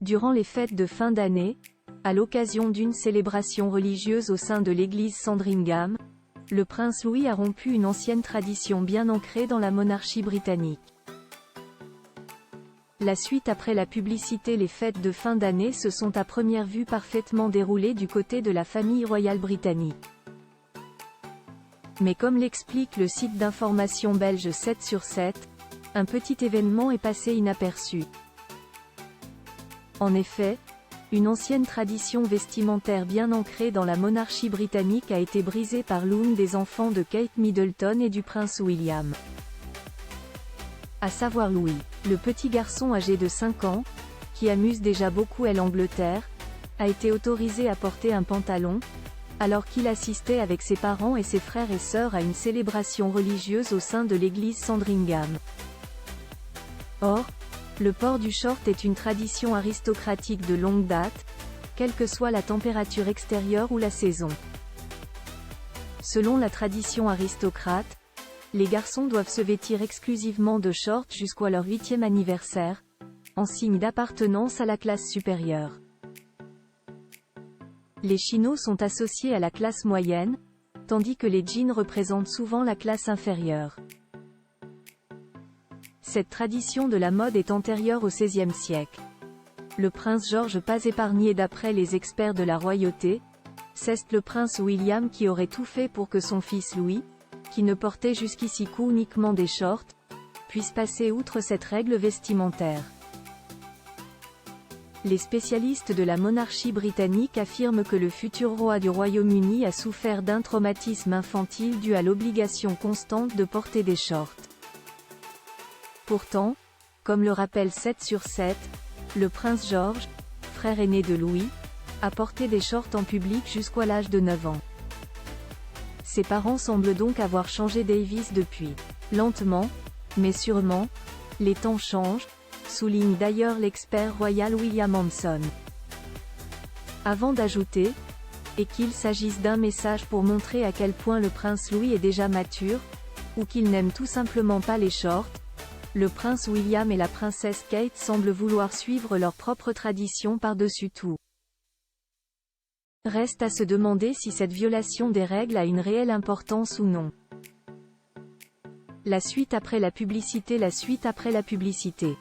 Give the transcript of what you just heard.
Durant les fêtes de fin d'année, à l'occasion d'une célébration religieuse au sein de l'église Sandringham, le prince Louis a rompu une ancienne tradition bien ancrée dans la monarchie britannique. La suite après la publicité. Les fêtes de fin d'année se sont à première vue parfaitement déroulées du côté de la famille royale britannique. Mais comme l'explique le site d'information belge 7 sur 7, un petit événement est passé inaperçu. En effet, une ancienne tradition vestimentaire bien ancrée dans la monarchie britannique a été brisée par l'une des enfants de Kate Middleton et du prince William. À savoir Louis, le petit garçon âgé de 5 ans, qui amuse déjà beaucoup l'Angleterre, a été autorisé à porter un pantalon, alors qu'il assistait avec ses parents et ses frères et sœurs à une célébration religieuse au sein de l'église Sandringham. Or, le port du short est une tradition aristocratique de longue date, quelle que soit la température extérieure ou la saison. Selon la tradition aristocrate, les garçons doivent se vêtir exclusivement de shorts jusqu'à leur 8e anniversaire, en signe d'appartenance à la classe supérieure. Les chinos sont associés à la classe moyenne, tandis que les jeans représentent souvent la classe inférieure. Cette tradition de la mode est antérieure au XVIe siècle. Le prince George pas épargné d'après les experts de la royauté, c'est le prince William qui aurait tout fait pour que son fils Louis, qui ne portait jusqu'ici qu'uniquement des shorts, puisse passer outre cette règle vestimentaire. Les spécialistes de la monarchie britannique affirment que le futur roi du Royaume-Uni a souffert d'un traumatisme infantile dû à l'obligation constante de porter des shorts. Pourtant, comme le rappelle 7 sur 7, le prince George, frère aîné de Louis, a porté des shorts en public jusqu'à l'âge de 9 ans. Ses parents semblent donc avoir changé Davis depuis. Lentement, mais sûrement, les temps changent, souligne d'ailleurs l'expert royal William Hanson. Avant d'ajouter, et qu'il s'agisse d'un message pour montrer à quel point le prince Louis est déjà mature, ou qu'il n'aime tout simplement pas les shorts, le prince William et la princesse Kate semblent vouloir suivre leur propre tradition par-dessus tout. Reste à se demander si cette violation des règles a une réelle importance ou non. La suite après la publicité. La suite après la publicité.